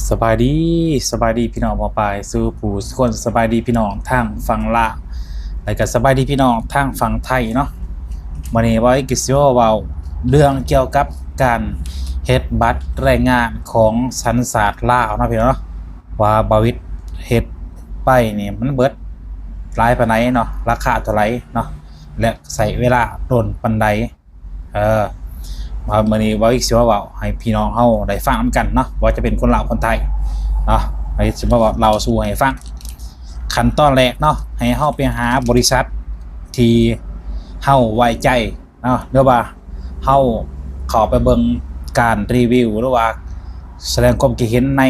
สบายดีพี่น้องหมอปลายสู่ผู้ทุกคนสบายดีพี่น้องทางฝั่งลาวแล้วก็สบายดีพี่น้องทางฝั่งไทยเนาะวันนี้ว่ากิซิโอเว้าเรื่องเกี่ยวกับการเฮ็ดบัตรแรงงานของสัญชาติลาวเนาะพี่น้องเนาะว่าบาวิดเฮ็ดไปนี่มันเบิดหลายปานใดเนาะราคาเท่าไหร่เนาะและใช้เวลาโดนปานใดมาวันนี้ว่าอีกสิว่าเว้าให้พี่น้องเฮาได้ฟังนำกันเนาะว่าจะเป็นคนลาวคนไทยเนาะให้สิมาเว้าเราสู่ให้ฟังขั้นตอนแรกเนาะให้เฮาไปหาบริษัทที่เฮาไว้ใจเนาะหรือว่าเฮาเข้าไปเบิ่งการรีวิวหรือว่าแสดงความคิดเห็นใน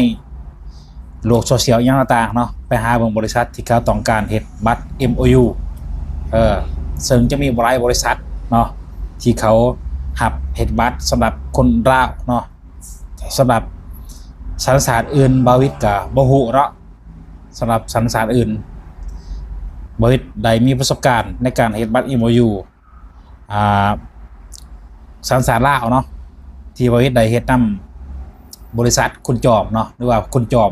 โลกโซเชียลอย่างต่างๆเนาะไปหาเบิ่งบริษัทที่เขาต้องการเฮ็ดบัตร MOU ซึ่งจะมีหลายบริษัทเนาะที่เขาหับเฮ็ดบัตรสำหรับคนลาวเนาะสำหรับสัญชาติอื่นบาวิดก็บ่ฮู้เนาะสำหรับสัญชาติอื่นบาวิดได้มีประสบการณ์ในการเฮ็ดบัตร MOU สัญชาติลาวเนาะที่บาวิดได้เฮ็ดนำบริษัทคุณจอมเนาะหรือว่าคุณจอม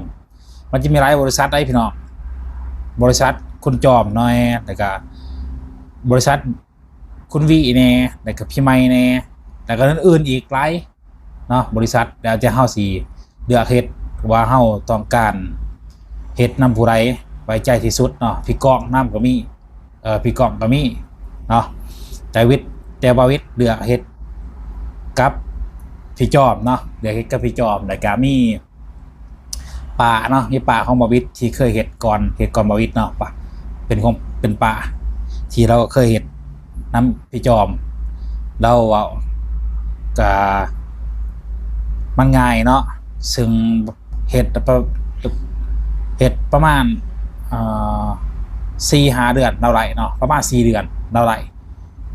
มันจะมีหลายบริษัทได้พี่น้องบริษัทคุณจอมน้อยแล้วก็บริษัทคุณวีแน่แล้วก็พี่ไม้แน่แล้วก็อื่นๆอีกหลายเนาะบริษัทแล้วจะเฮาสิเลือกเฮ็ดว่าเฮาต้องการเฮ็ดนำผู้ใดไว้ใจที่สุดเนาะพี่ก้องนำก็มีพี่ก้องก็มีเนาะแต่บาวิดเลือกเฮ็ดกับพี่จอมเนาะเลือกเฮ็ดกับพี่จอมแล้วก็มีป่าเนาะมีป่าของบาวิดที่เคยเฮ็ดก่อนบาวิดเนาะป่าเป็นป่าที่เราเคยเฮ็ดน้ำพี่จอมเราเอากะมันง่ายเนาะซึ่งเห็ดประมาณ4-5 เดือนเราไหลเนาะประมาณ4 เดือนเราไหล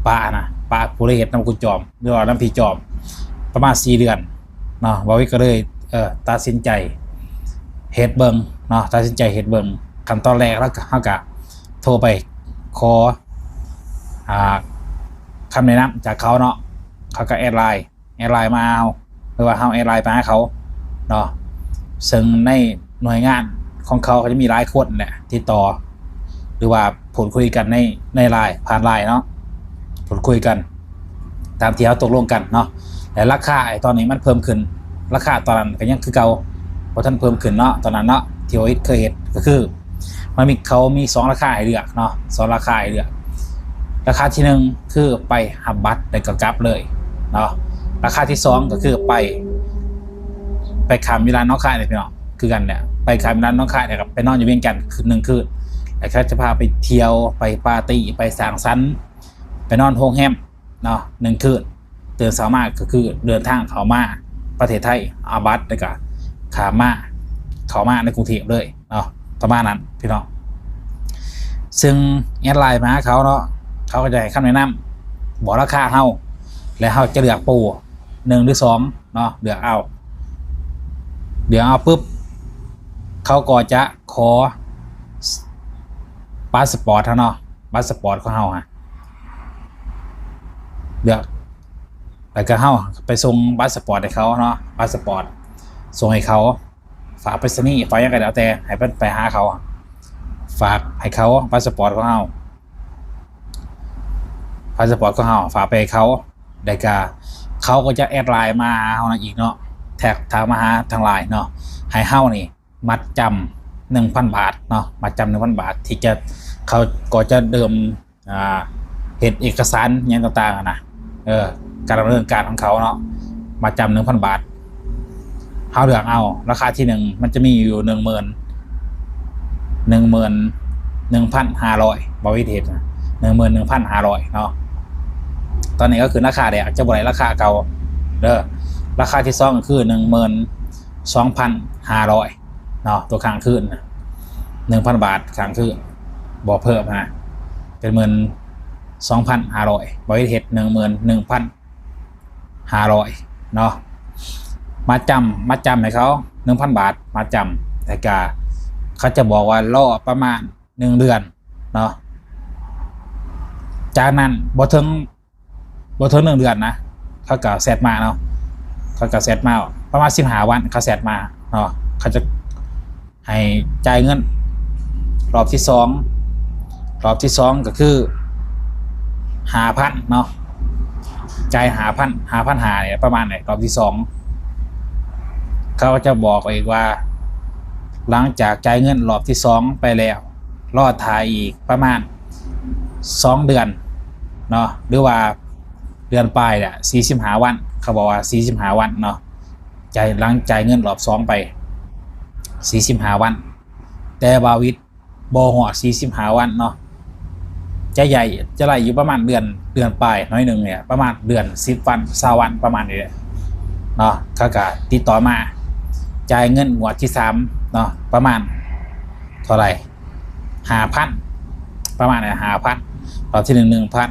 ปลาผู้เห็ดน้ำคุณจอมหรือว่าน้ำพี่จอมประมาณ4 เดือนเนาะบาวิก็เลยตัดสินใจเฮ็ดเบิงเนาะตัดสินใจเฮ็ดเบิงขั้นตอนแรกแล้วก็เขาก็โทรไปขอคำแนะนำจากเขาเนาะเขาก็แอดไลน์มาเอาหรือว่าเฮาแอดไลน์มาให้เขาเนาะซึ่งในหน่วยงานของเขาจะมีหลายคนแหละติดต่อหรือว่าพูดคุยกันในไลน์ผ่านไลน์เนาะพูดคุยกันตามที่เขาตกลงกันเนาะแต่ราคาตอนนี้มันเพิ่มขึ้นราคาตอนนั้นก็ยังคือเก่าเพราะท่านเพิ่มขึ้นเนาะตอนนั้นเนาะที่โออิทเคยเห็นก็คือมันมี2 ราคาให้เลือกเนาะ2 ราคาให้เลือกราคาที่1คือไปหับบัตรได้กลับเลยเนาะราคาที่2ก็คือไปขามวิลาน้องค่ายเลยพี่น้องคือกันเนี่ยไปขามวิลาน้องค่ายเนี่ยครับไปนอนอยู่เวียงจันทร์คืน1 คืนแล้วก็จะพาไปเที่ยวไปปาร์ตี้ไปสังสรรค์ไปนอนโฮงแฮมเนาะ1 คืนตื่นเช้ามาก็คือเดินทางเข้ามาประเทศไทยเอาบัตรแล้วก็เข้ามาในกรุงเทพเลยเนาะประมาณนั้นพี่น้องซึ่งแอดไลน์มาเขาเนาะเขาก็จะให้คำแนะนำบอกราคาเฮาแล้วเฮาจะเลือกปู1 หรือ 2เนาะเลือกเอาปุ๊บเขาก็จะขอพาสปอร์ตเนาะพาสปอร์ตของเฮาเลือกแล้วก็เฮาไปส่งพาสปอร์ตให้เขาเนาะพาสปอร์ตส่งให้เขาฝากไปรษณีย์ฝากยังไงแล้วแต่ให้เพิ่นไปหาเขาฝากให้เขาพาสปอร์ตของเฮาพาสปอร์ตของเฮาฝากไปให้เขาได้ก็เขาก็จะแอดไลน์มาเฮานะอีกเนาะแท็กทางมาหาทางไลน์เนาะให้เฮานี่มัดจำ 1,000 บาทเนาะมัดจำ 1,000 บาทที่จะเขาก็จะเดิมเฮ็ดเอกสารอย่างต่างๆนะการดำเนินการของเขาเนาะมัดจำ 1,000 บาทเฮาเลือกเอาราคาที่1มันจะมีอยู่ 11,500บาวิเทศนะ 11,500เนาะตอนนี้ก็คือราคาเดียวจะบ่ได้ราคาเก่าเด้อราคาที่2ก็คือ 12,500เนาะตัวค้างคืน 1,000 บาทค้างคืนบ่เพิ่มนะเป็น 12,500บริเทศ 11,500เนาะมาจำให้เขา 1,000 บาทมาจำแต่กาเขาจะบอกว่ารอประมาณ1 เดือนเนาะจากนั้นบ่ถึง1 เดือนนะเขาก็แซดมาเนาะเขาก็แซดมาประมาณ15 วันเขาแซดมาเนาะ เขาจะให้จ่ายเงินรอบที่สองก็คือ5,000เนาะจ่าย5,000เนี่ยประมาณไหนรอบที่สองเขาจะบอกอีกว่าหลังจากจ่ายเงินรอบที่สองไปแล้วรอถ่ายอีกประมาณ2 เดือนเนาะหรือว่าเดือนปลายเนี่ย45 วันเขาบอกว่า45 วันเนาะหลังจ่ายเงินรอบสองไป45 วันแต่บาวิดบ่ฮอด45 วันเนาะจะไหลอยู่ประมาณเดือนปลายน้อยหนึ่งเนี่ยประมาณเดือน10 วัน20 วันประมาณนี้เนาะเขาก็ติดต่อมาจ่ายเงินงวดที่3เนาะประมาณเท่าไหร่5,000ประมาณเนี่ย5,000รอบที่1 1,000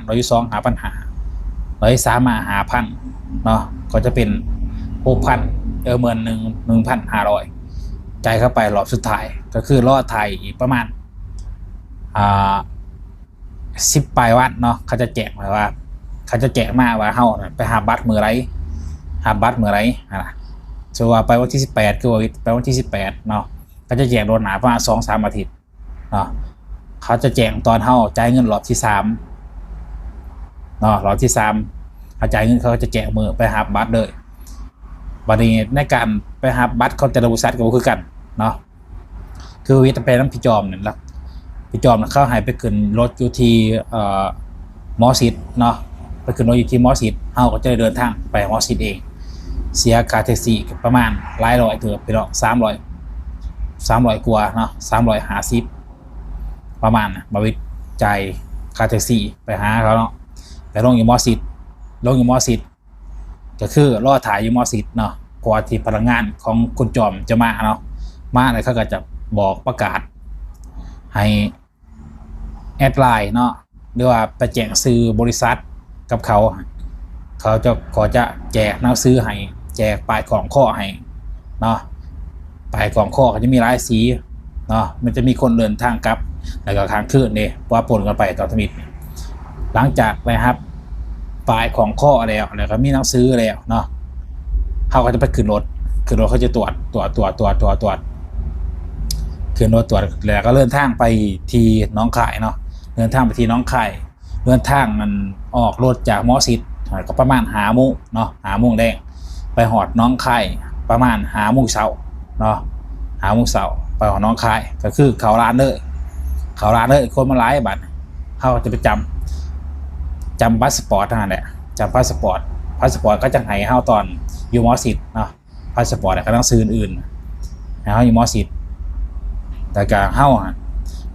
รอบที่2 5,500รอบที่3มา5,000เนาะก็จะเป็น6,00011,500จ่ายเข้าไปรอบสุดท้ายก็คือรอถ่ายอีกประมาณ10 ปลายวันเนาะเขาจะแจกมาว่าเขาจะแจกมาว่าเฮาไปหาบัตรมือไรนะส่วนว่าไปวันที่18คือไปวันที่18เนาะก็จะแจกโดนหนาประมาณ2-3 อาทิตย์เนาะเขาจะแจกตอนเฮาจ่ายเงินรอบที่3เนาะรอบที่3เขาจ่ายเงินเขาจะแจกมือไปหาบัตรเลยบัดนี้ในการไปหาบัตรเขาจะระบุซัดก็คือกันเนาะคือวิทย์ไปน้ำพี่จอมเนี่ยแล้วพี่จอมเข้าหายไปขึ้นรถอยู่ที่มอสิตเนาะไปขึ้นรถอยู่ที่มอสิตเฮาก็จะเดินทางไปมอสิตเองเสียค่าแท็กซี่ประมาณหลายร้อยเกือบไปเนาะ300กว่าเนาะ350ประมาณบาวิดจ่ายค่าแท็กซี่ไปหาเขาเนาะไปลงอยู่มอสิตก็คือรอถ่ายอยู่มอสิตเนาะกว่าที่พนักงานของคุณจอมจะมาเนาะมาอะไรเขาก็จะบอกประกาศให้แอดไลน์เนาะหรือว่าไปแจ้งซื้อบริษัทกับเขาจะขอจะแจกหนังสือให้แจกป้ายของข้อให้เนาะป้ายของข้อเขาจะมีหลายสีเนาะมันจะมีคนเดินทางกลับแล้วก็ค้างคืนเนี่ยว่าปนกันไปต่อทมิตหลังจากนะครับป้ายของข้อแล้วก็มีหนังสือแล้วเนาะเขาก็จะไปขึ้นรถเขาจะตรวจขึ้นรถตรวจแล้วก็เดินทางไปที่น้องข่ายเนาะเดินทางไปที่น้องข่ายเดินทางมันออกรถจากมอสิตก็ประมาณ5 โมงเนาะ5 โมงแดงไปหอดน้องข่ายประมาณ5 โมงเช้าเนาะ5 โมงเช้าไปหอดน้องข่ายก็คือเขาร้านเลยคนมาหลายบัตรเขาจะไปจำพาสปอร์ตนั่นแหละจำพาสปอร์ตก็จะให้เขาตอนอยู่มอสิตเนาะพาสปอร์ตก็ต้องซื้ออื่นให้เขาอยู่มอสิตแต่การ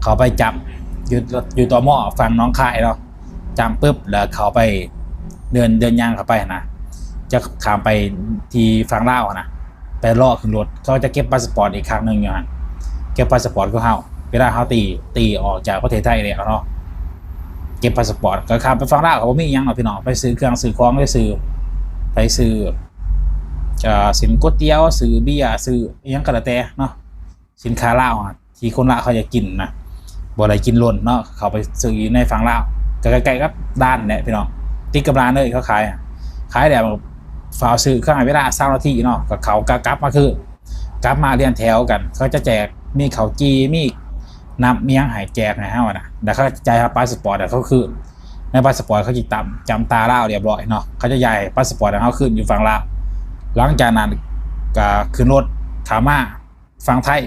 เขาไปจับอยู่ต่อหม้อฟังน้องข่ายเนาะจำปุ๊บแล้วเขาไปเดินย่างเข้าไปนะจะข้ามไปที่ฟังเล่านะไปรอขึ้นรถเขาจะเก็บพาสปอร์ตอีกครั้งหนึ่งอยู่ฮะเก็บพาสปอร์ตก็เวลาเขาตีออกจากประเทศไทยเนี่ยเนาะเก็บพาสปอร์ตก็ข้ามไปฟังเล่าเขาไม่มียังหรอกพี่น้องไปซื้อเครื่องซื้อของไปซื้อสินก๋วยเตี๋ยวซื้อเบียร์ซื้อยังกระแตเนาะสินค้าเล่าที่คนละเขาจะกินนะบ่ได้กินล้นเนาะเขาไปซื้อในฝั่งลาวใกล้ๆกับด้านเนี่ยพี่น้องติดกับร้านเลยเขาขายแบบฝากซื้อเครื่องเวลา20 นาทีเนาะกับเขากลับมาคือกลับมาเรียนแถวกันเขาจะแจกมีเขาจีมีน้ำเมียงหายแจกให้เฮานะแต่เขาใจพาสปอร์ตเขาคือในพาสปอร์ตเขาจะจำตาลาวเรียบร้อยเนาะเขาจะย้ายพาสปอร์ตเขาขึ้นอยู่ฝั่งลาวหลังจากนั้นก็ขึ้นรถขามาฝั่งไทย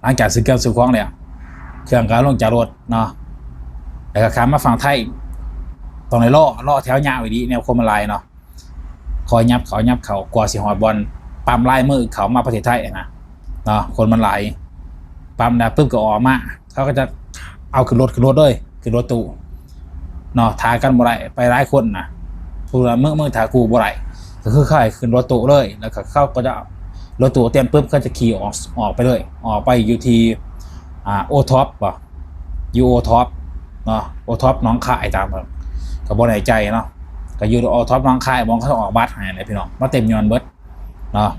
หลังจากซื้อเครื่องซื้อของเนี่ยเครื่องก็ลงจากรถเนาะแล้วก็ข้ามมาฝั่งไทยตรงในล่อแถวยาวอีดีแนวโคมลายเนาะคอยยับเขากว่าสิหอดบอลปั๊มลายมือเขามาประเทศไทยนะเนาะคนมันไหลปั๊มนะปุ๊บก็ออกมาเขาก็จะเอาขึ้นรถเลยขึ้นรถตู้เนาะทากันบ่ไรไปหลายคนนะพูดเมื่อทากูบ่ไรก็คือเข้าขึ้นรถตู้เลยแล้วเขาก็จะรถตู้เตรียมปุ๊บก็จะขี่ออกไปเลยออกไปอยู่ที่โอท็อปป่ะยูโอท็อปเนาะโอท็อปน้องข่ายตามแบบกับบนหายใจเนาะกับยูโอท็อปน้องข่ายมองเขาออกบัตรให้เลยพี่น้องมาเต็มยอนเบิร์ดเนาะ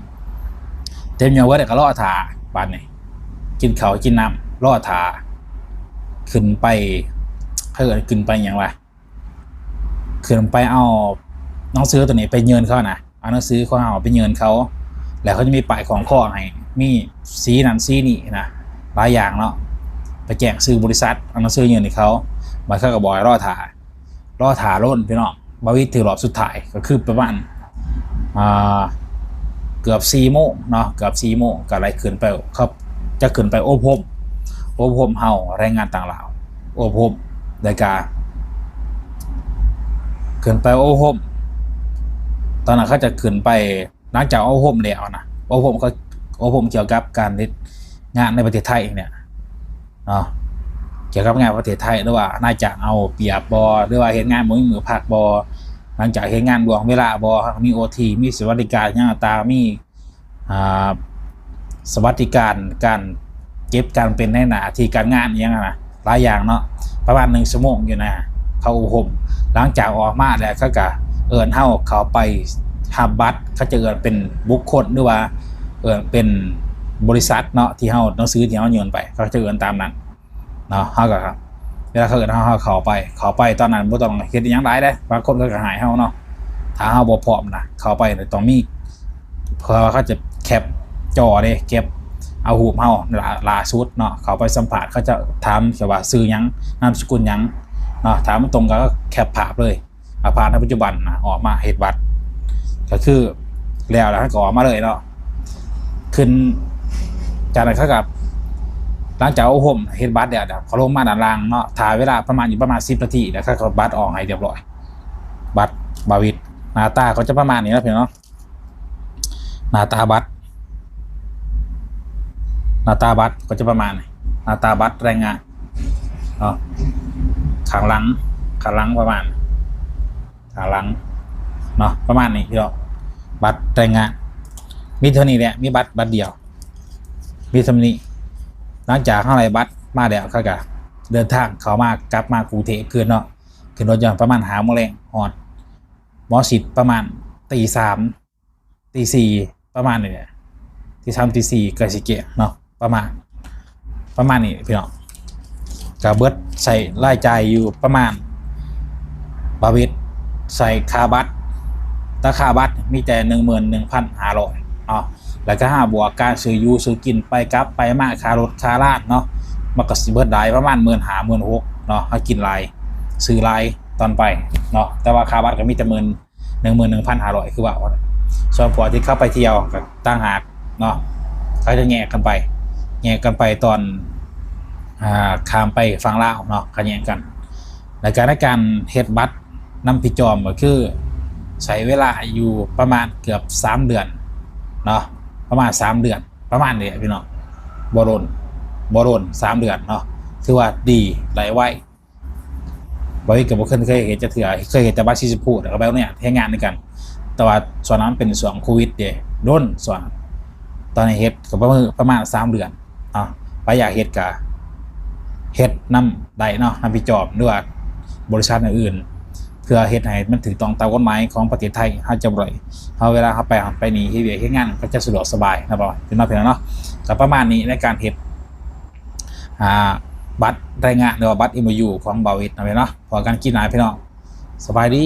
เต็มยอนเบิร์ดก็ล่อถาบัตรนี่กินเขากินน้ำล่อถาขึ้นไปขึ้นไปอย่างไรขึ้นไปเอาน้องซื้อตัวนี้ไปเยินเขานะเอาหนังซื้อเขาเอาไปเยินเขาแล้วเขาจะมีป้ายของข้อให้ มีสีนั่นสีนี่นะหลายอย่างเนาะไปแจ้งซื้อบริษัทเอามาซื้อเงินให้เขามาเข้ากับบอยรอถ่าล้นพี่น้องบาวิถือรอบสุดท้ายก็คือประมาณเกือบ4 โมงเนาะเกือบ4 โมงก็อะไรขึ้นไปครับจะขึ้นไปโอพมเฮาแรงงานต่างลาวโอพมได้กาขึ้นไปโอพมตอนนั้นเขาจะขึ้นไปหลังจากโอพมแล้วนะโอพมเกี่ยวกับการงานในประเทศไทยเนี่ยเนาะเกี่ยวกับงานประเทศไทยหรือว่าน่าจะเอาเปรียบบอหรือว่าเห็นงานมือผักบอหลังจากเห็นงานบวงเวลาบอมีโอทีมีสวัสดิการอย่างต่างมีสวัสดิการการเก็บการเป็นในหนาที่การงานอย่างนะหลายอย่างเนาะประมาณ1 ชั่วโมงอยู่นะเขาอบรมหลังจากออกมาแล้วเขาก็เอิญเขาไปหับบัตรเขาจะเอิญเป็นบุคคลหรือว่าเป็นบริษัทเนาะที่เขาต้องซื้อที่เขาเงินไปเขาจะเอิญตามนั้นเนาะเขาก็ครับเวลาเขาเอิญเขาไปตอนนั้นบ่ต้องเฮ็ดอย่างไรได้บางคนก็หายเขาเนาะถ้าเขาบ่พร้อมนะเขาไปต้องมีเพื่อเขาจะแคปจอเลยเก็บเอาหูเขาล่าสุดเนาะเขาไปสัมผัสเขาจะถามว่าซื้อยังนามสกุลยังเนาะถามตรงก็แคปภาพเลยภาพในปัจจุบันนะออกมาเฮ็ดบัตรก็คือแล้วก็ออกมาเลยเนาะขึ้นจากนั้นเขากับหลังจากเอาผมเฮ็ดบัตรเดี๋ยวเขาลงมาด้านล่างเนาะถ่ายเวลาประมาณ10 นาทีแล้วเขาบัตรออกให้เรียบร้อยบัตรบาวิดหน้าตาเขาจะประมาณนี้นะเพื่อนเนาะหน้าตาบัตรก็จะประมาณหน้าตาบัตรแรงงานเนาะข้างหลังประมาณข้างหลังเนาะประมาณนี้พี่น้องบัตรแรงงานมีเท่านี้แหละมีบัตรเดียวมีเท่านี้หลังจากเข้าไรบัตรมาแล้วเขาก็เดินทางเขามากลับมากรุงเทพขึ้นเนาะขึ้นรถยนต์ประมาณ5 โมงแรงหอดหมอชิดประมาณตี 3 ตี 4ประมาณนี้เนี่ยตี 3 ตี 4ก็สิเกะเนาะประมาณนี้พี่น้องกับเบิร์ดใส่รายจ่ายอยู่ประมาณบาวิดใส่คาบัตราคาบัตรมีแต่ 11,500 เนาะแล้วก็5 บวกการซื้อยูซื้อกินไปกับไปมาค่ารถค่าลาดเนาะมันก็สิเบิดได้ประมาณ 15,000 16,000 เนาะถ้ากินลายซื้อลายตอนไปเนาะแต่ว่าค่าบัตรก็มีแต่11,500 คือว่าส่วนพวกที่เข้าไปเที่ยวกับต่างหากเนาะเขาจะแยกกันไปตอนข้ามไปฝั่งลาวเนาะเขาแยกกันในการเฮ็ดบัตรนำพิจอมก็คือใช้เวลาอยู่ประมาณเกือบ3 เดือนเนาะประมาณ3 เดือนประมาณนี้พี่น้องบอลน3 เดือนเนาะถือว่าดีไหลไวบริกับบุคคลเคยเห็นจะเถื่อเคยเห็นแต่บัตรซีพูดแล้วแบบเนี่ยให้งานด้วยกันแต่ว่าส่วนนั้นเป็นส่วนโควิดเดโดนส่วนตอนนี้เฮ็ดกับประมาณ3 เดือนเนาะไปอยากเฮ็ดกับเฮ็ดน้ำใดเนาะน้ำพิจอมด้วยบริษัทอื่นเพื่อเฮ็ดให้มันถึงตามกฎหมายของประเทศไทยเขาจะบ่อยเขาเวลาเขาไปนี่ที่เวียกงานก็จะสะดวกสบายนะบ่าวเป็นมาเพียงเนาะกับประมาณนี้ในการเฮ็ดบัตรรายงานหรือว่าบัตร MOU ของบาวิดนะพี่เนาะพอการกินหลายพี่น้องสบายดี